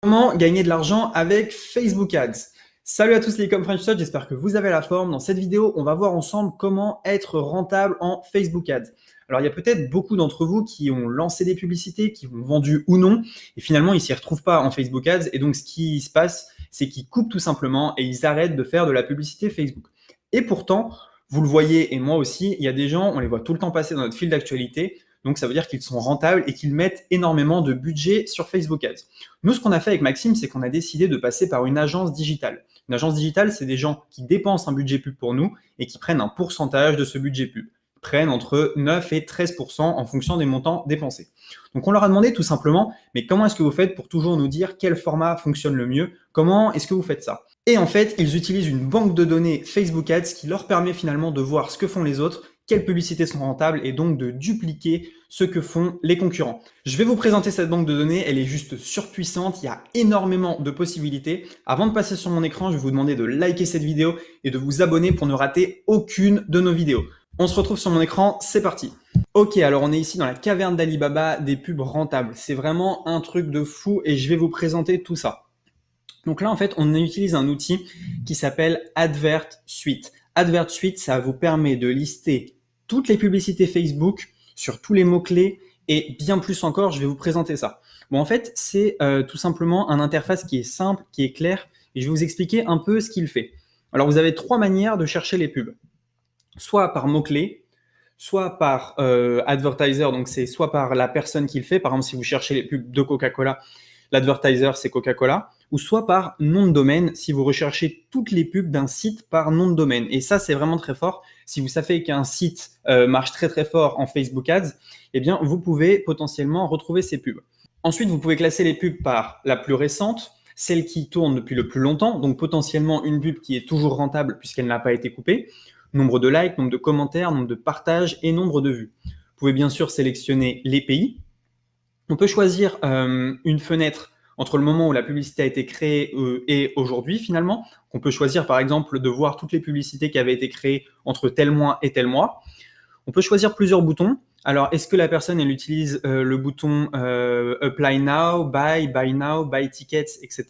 Comment gagner de l'argent avec Facebook Ads? Salut à tous les comme French Touch, j'espère que vous avez la forme. Dans cette vidéo, on va voir ensemble comment être rentable en Facebook Ads. Alors, il y a peut-être beaucoup d'entre vous qui ont lancé des publicités, qui ont vendu ou non, et finalement, ils ne s'y retrouvent pas en Facebook Ads. Et donc, ce qui se passe, c'est qu'ils coupent tout simplement et ils arrêtent de faire de la publicité Facebook. Et pourtant, vous le voyez, et moi aussi, il y a des gens, on les voit tout le temps passer dans notre fil d'actualité. Donc, ça veut dire qu'ils sont rentables et qu'ils mettent énormément de budget sur Facebook Ads. Nous, ce qu'on a fait avec Maxime, c'est qu'on a décidé de passer par une agence digitale. Une agence digitale, c'est des gens qui dépensent un budget pub pour nous et qui prennent un pourcentage de ce budget pub. Ils prennent entre 9 et 13% en fonction des montants dépensés. Donc, on leur a demandé tout simplement, mais comment est-ce que vous faites pour toujours nous dire quel format fonctionne le mieux? Comment est-ce que vous faites ça? Et en fait, ils utilisent une banque de données Facebook Ads qui leur permet finalement de voir ce que font les autres, quelles publicités sont rentables et donc de dupliquer ce que font les concurrents. Je vais vous présenter cette banque de données, elle est juste surpuissante, il y a énormément de possibilités. Avant de passer sur mon écran, je vais vous demander de liker cette vidéo et de vous abonner pour ne rater aucune de nos vidéos. On se retrouve sur mon écran, c'est parti. Ok, alors on est ici dans la caverne d'Alibaba des pubs rentables. C'est vraiment un truc de fou et je vais vous présenter tout ça. Donc là, en fait, on utilise un outil qui s'appelle Advert Suite. Advert Suite, ça vous permet de lister toutes les publicités Facebook sur tous les mots-clés et bien plus encore, je vais vous présenter ça. Bon, en fait, c'est tout simplement un interface qui est simple, qui est clair, et je vais vous expliquer un peu ce qu'il fait. Alors, vous avez trois manières de chercher les pubs. Soit par mots-clés, soit par advertiser, donc c'est soit par la personne qui le fait, par exemple, si vous cherchez les pubs de Coca-Cola, l'advertiser, c'est Coca-Cola, ou soit par nom de domaine, si vous recherchez toutes les pubs d'un site par nom de domaine. Et ça, c'est vraiment très fort. Si vous savez qu'un site marche très très fort en Facebook Ads, eh bien, vous pouvez potentiellement retrouver ces pubs. Ensuite, vous pouvez classer les pubs par la plus récente, celle qui tourne depuis le plus longtemps, donc potentiellement une pub qui est toujours rentable puisqu'elle n'a pas été coupée, nombre de likes, nombre de commentaires, nombre de partages et nombre de vues. Vous pouvez bien sûr sélectionner les pays. On peut choisir une fenêtre entre le moment où la publicité a été créée et aujourd'hui finalement. On peut choisir par exemple de voir toutes les publicités qui avaient été créées entre tel mois et tel mois. On peut choisir plusieurs boutons. Alors, est-ce que la personne, elle utilise le bouton Apply Now, Buy Now, Buy Tickets, etc.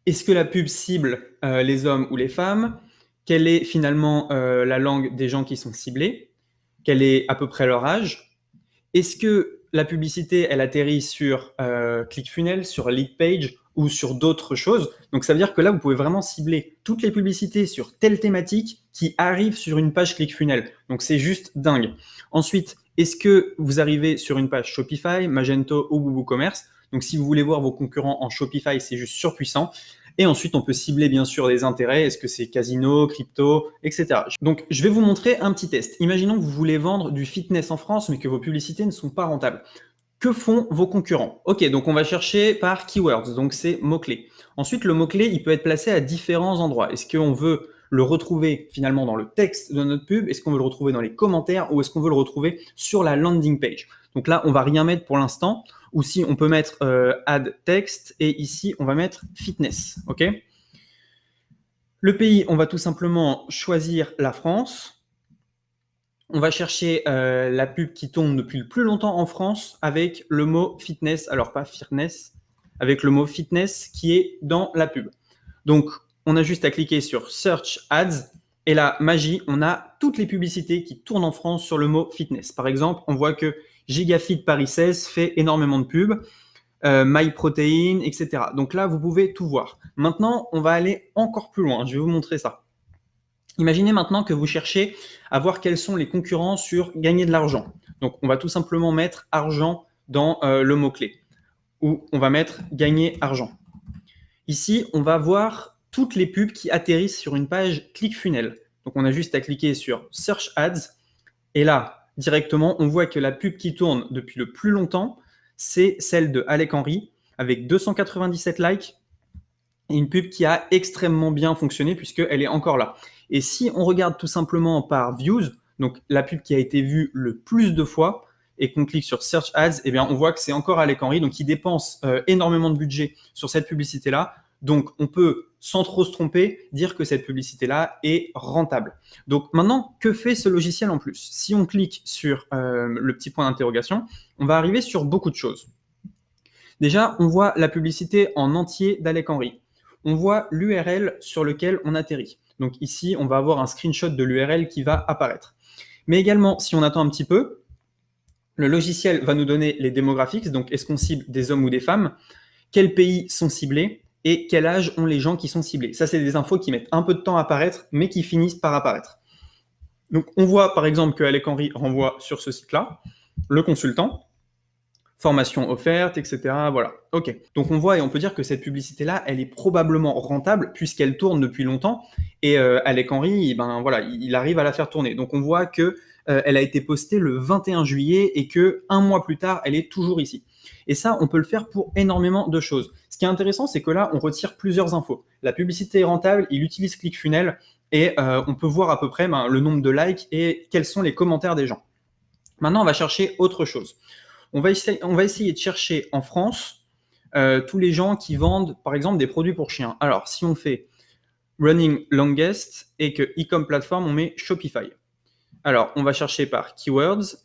Est-ce que la pub cible les hommes ou les femmes? Quelle est finalement la langue des gens qui sont ciblés? Quel est à peu près leur âge? Est-ce que la publicité, elle atterrit sur ClickFunnels, sur Leadpage ou sur d'autres choses? Donc, ça veut dire que là, vous pouvez vraiment cibler toutes les publicités sur telle thématique qui arrivent sur une page ClickFunnels. Donc, c'est juste dingue. Ensuite, est-ce que vous arrivez sur une page Shopify, Magento ou WooCommerce? Donc, si vous voulez voir vos concurrents en Shopify, c'est juste surpuissant. Et ensuite, on peut cibler bien sûr des intérêts. Est-ce que c'est casino, crypto, etc. Donc, je vais vous montrer un petit test. Imaginons que vous voulez vendre du fitness en France, mais que vos publicités ne sont pas rentables. Que font vos concurrents? Ok, donc on va chercher par keywords, donc c'est mots-clés. Ensuite, le mot-clé, il peut être placé à différents endroits. Est-ce qu'on veut le retrouver finalement dans le texte de notre pub? Est-ce qu'on veut le retrouver dans les commentaires ou est-ce qu'on veut le retrouver sur la landing page? Donc là, on va rien mettre pour l'instant. Ou si on peut mettre add text et ici, on va mettre fitness. Ok. Le pays, on va tout simplement choisir la France. On va chercher la pub qui tourne depuis le plus longtemps en France avec le mot fitness. Alors, pas fitness, avec le mot fitness qui est dans la pub. Donc, on a juste à cliquer sur Search Ads. Et là, magie, on a toutes les publicités qui tournent en France sur le mot fitness. Par exemple, on voit que Gigafit Paris 16 fait énormément de pubs, MyProtein, etc. Donc là, vous pouvez tout voir. Maintenant, on va aller encore plus loin. Je vais vous montrer ça. Imaginez maintenant que vous cherchez à voir quels sont les concurrents sur gagner de l'argent. Donc, on va tout simplement mettre argent dans le mot-clé. Ou on va mettre gagner argent. Ici, on va voir toutes les pubs qui atterrissent sur une page ClickFunnels. Donc, on a juste à cliquer sur Search Ads. Et là, directement, on voit que la pub qui tourne depuis le plus longtemps, c'est celle de Alec Henry, avec 297 likes, et une pub qui a extrêmement bien fonctionné puisqu'elle est encore là. Et si on regarde tout simplement par Views, donc la pub qui a été vue le plus de fois, et qu'on clique sur Search Ads, eh bien, on voit que c'est encore Alec Henry, donc il dépense énormément de budget sur cette publicité-là. Donc, on peut, sans trop se tromper, dire que cette publicité-là est rentable. Donc, maintenant, que fait ce logiciel en plus? Si on clique sur le petit point d'interrogation, on va arriver sur beaucoup de choses. Déjà, on voit la publicité en entier d'Alec Henry. On voit l'URL sur lequel on atterrit. Donc ici, on va avoir un screenshot de l'URL qui va apparaître. Mais également, si on attend un petit peu, le logiciel va nous donner les demographics, donc est-ce qu'on cible des hommes ou des femmes, quels pays sont ciblés et quel âge ont les gens qui sont ciblés. Ça, c'est des infos qui mettent un peu de temps à apparaître, mais qui finissent par apparaître. Donc on voit par exemple que Alec Henry renvoie sur ce site-là, le consultant, formation offerte, etc. Voilà, ok. Donc on voit et on peut dire que cette publicité-là, elle est probablement rentable puisqu'elle tourne depuis longtemps et Alec Henry, ben voilà, il arrive à la faire tourner. Donc on voit que elle a été postée le 21 juillet et que un mois plus tard, elle est toujours ici. Et ça, on peut le faire pour énormément de choses. Ce qui est intéressant, c'est que là, on retire plusieurs infos. La publicité est rentable, il utilise ClickFunnels et on peut voir à peu près le nombre de likes et quels sont les commentaires des gens. Maintenant, on va chercher autre chose. On va essayer de chercher en France tous les gens qui vendent, par exemple, des produits pour chiens. Alors, si on fait running longest et que e-com platform, on met Shopify. Alors, on va chercher par keywords,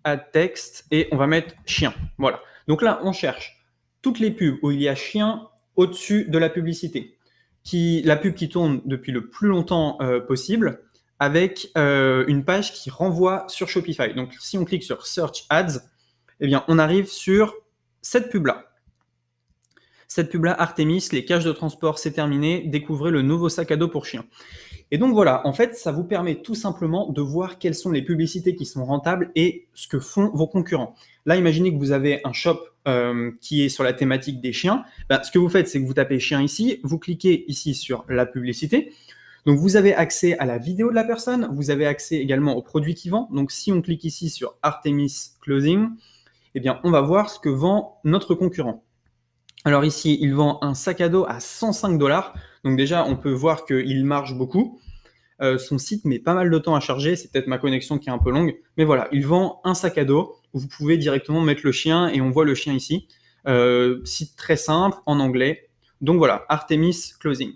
add text, et on va mettre chien. Voilà. Donc là, on cherche toutes les pubs où il y a chien au-dessus de la publicité. La pub qui tourne depuis le plus longtemps possible, avec une page qui renvoie sur Shopify. Donc, si on clique sur Search Ads, eh bien, on arrive sur cette pub-là. Cette pub-là, Artemis, les cages de transport, c'est terminé. Découvrez le nouveau sac à dos pour chien. Et donc voilà, en fait, ça vous permet tout simplement de voir quelles sont les publicités qui sont rentables et ce que font vos concurrents. Là, imaginez que vous avez un shop qui est sur la thématique des chiens. Ben, ce que vous faites, c'est que vous tapez chien ici, vous cliquez ici sur la publicité. Donc vous avez accès à la vidéo de la personne, vous avez accès également aux produits qu'il vend. Donc si on clique ici sur Artemis Clothing, eh bien, on va voir ce que vend notre concurrent. Alors ici, il vend un sac à dos à 105 $. Donc déjà, on peut voir qu'il marche beaucoup. Son site met pas mal de temps à charger. C'est peut-être ma connexion qui est un peu longue. Mais voilà, il vend un sac à dos où vous pouvez directement mettre le chien et on voit le chien ici. Site très simple, en anglais. Donc voilà, Artemis Clothing.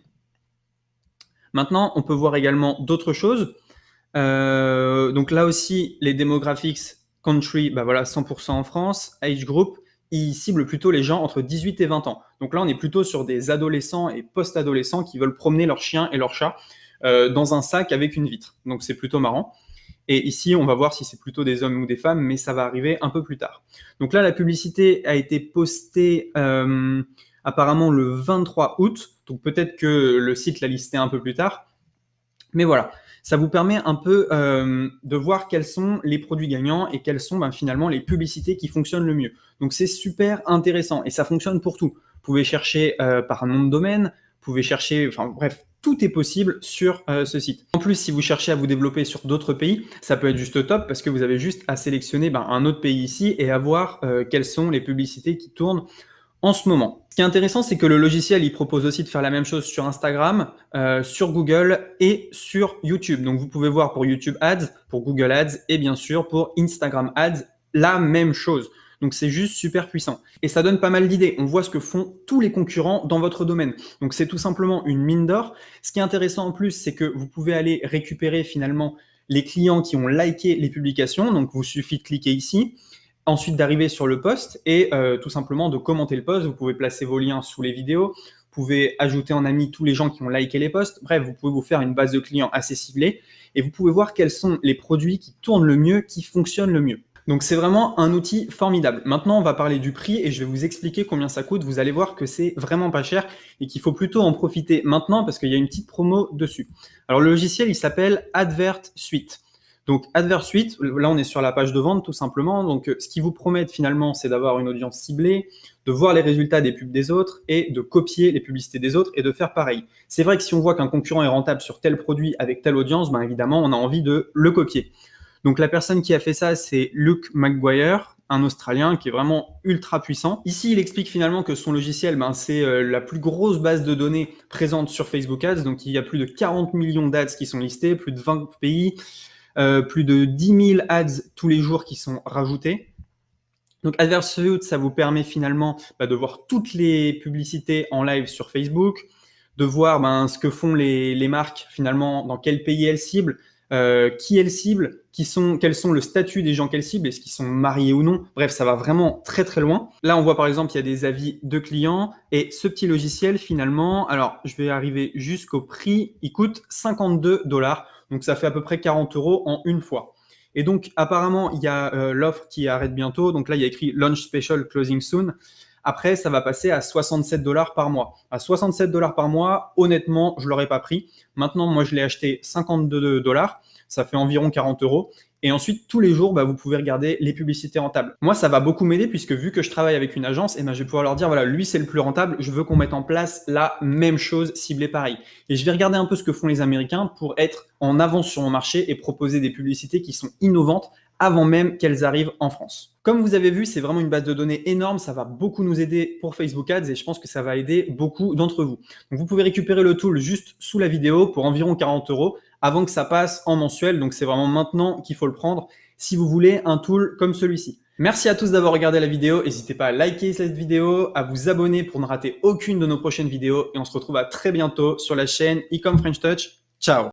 Maintenant, on peut voir également d'autres choses. Donc là aussi, les demographics country, bah voilà, 100% en France. Age group, ils ciblent plutôt les gens entre 18 et 20 ans. Donc là, on est plutôt sur des adolescents et post-adolescents qui veulent promener leur chien et leur chat dans un sac avec une vitre. Donc c'est plutôt marrant. Et ici, on va voir si c'est plutôt des hommes ou des femmes, mais ça va arriver un peu plus tard. Donc là, la publicité a été postée apparemment le 23 août. Donc peut-être que le site l'a listé un peu plus tard. Mais voilà, ça vous permet un peu de voir quels sont les produits gagnants et quelles sont finalement les publicités qui fonctionnent le mieux. Donc c'est super intéressant et ça fonctionne pour tout. Vous pouvez chercher par nom de domaine, vous pouvez chercher, enfin bref, tout est possible sur ce site. En plus, si vous cherchez à vous développer sur d'autres pays, ça peut être juste top parce que vous avez juste à sélectionner un autre pays ici et à voir quelles sont les publicités qui tournent en ce moment. Ce qui est intéressant, c'est que le logiciel, il propose aussi de faire la même chose sur Instagram, sur Google et sur YouTube. Donc, vous pouvez voir pour YouTube Ads, pour Google Ads et bien sûr pour Instagram Ads, la même chose. Donc, c'est juste super puissant. Et ça donne pas mal d'idées. On voit ce que font tous les concurrents dans votre domaine. Donc, c'est tout simplement une mine d'or. Ce qui est intéressant en plus, c'est que vous pouvez aller récupérer finalement les clients qui ont liké les publications. Donc, vous suffit de cliquer ici. Ensuite d'arriver sur le post et tout simplement de commenter le post. Vous pouvez placer vos liens sous les vidéos, vous pouvez ajouter en ami tous les gens qui ont liké les posts. Bref, vous pouvez vous faire une base de clients assez ciblée et vous pouvez voir quels sont les produits qui tournent le mieux, qui fonctionnent le mieux. Donc c'est vraiment un outil formidable. Maintenant, on va parler du prix et je vais vous expliquer combien ça coûte. Vous allez voir que c'est vraiment pas cher et qu'il faut plutôt en profiter maintenant parce qu'il y a une petite promo dessus. Alors le logiciel, il s'appelle Advert Suite. Donc, Advert Suite, là, on est sur la page de vente tout simplement. Donc, ce qu'ils vous promettent finalement, c'est d'avoir une audience ciblée, de voir les résultats des pubs des autres et de copier les publicités des autres et de faire pareil. C'est vrai que si on voit qu'un concurrent est rentable sur tel produit avec telle audience, évidemment, on a envie de le copier. Donc, la personne qui a fait ça, c'est Luke McGuire, un Australien qui est vraiment ultra puissant. Ici, il explique finalement que son logiciel, c'est la plus grosse base de données présente sur Facebook Ads. Donc, il y a plus de 40 millions d'ads qui sont listés, plus de 20 pays. Plus de 10 000 ads tous les jours qui sont rajoutés. Donc Advert Suite, ça vous permet finalement de voir toutes les publicités en live sur Facebook, de voir ce que font les marques finalement, dans quel pays elles ciblent, qui elle cible, quels sont le statut des gens qu'elle cible, est-ce qu'ils sont mariés ou non. Bref, ça va vraiment très très loin. Là, on voit par exemple, il y a des avis de clients et ce petit logiciel finalement, alors je vais arriver jusqu'au prix, il coûte 52 $. Donc ça fait à peu près 40 € en une fois. Et donc apparemment, il y a l'offre qui arrête bientôt. Donc là, il y a écrit Launch Special Closing Soon. Après, ça va passer à 67 $ par mois. À 67 $ par mois, honnêtement, je ne l'aurais pas pris. Maintenant, moi, je l'ai acheté 52 $. Ça fait environ 40 €. Et ensuite, tous les jours, vous pouvez regarder les publicités rentables. Moi, ça va beaucoup m'aider puisque vu que je travaille avec une agence, je vais pouvoir leur dire, voilà, lui, c'est le plus rentable. Je veux qu'on mette en place la même chose, ciblée pareil. Et je vais regarder un peu ce que font les Américains pour être en avance sur mon marché et proposer des publicités qui sont innovantes avant même qu'elles arrivent en France. Comme vous avez vu, c'est vraiment une base de données énorme, ça va beaucoup nous aider pour Facebook Ads et je pense que ça va aider beaucoup d'entre vous. Donc vous pouvez récupérer le tool juste sous la vidéo pour environ 40 € avant que ça passe en mensuel, donc c'est vraiment maintenant qu'il faut le prendre si vous voulez un tool comme celui-ci. Merci à tous d'avoir regardé la vidéo, n'hésitez pas à liker cette vidéo, à vous abonner pour ne rater aucune de nos prochaines vidéos et on se retrouve à très bientôt sur la chaîne Ecom French Touch. Ciao!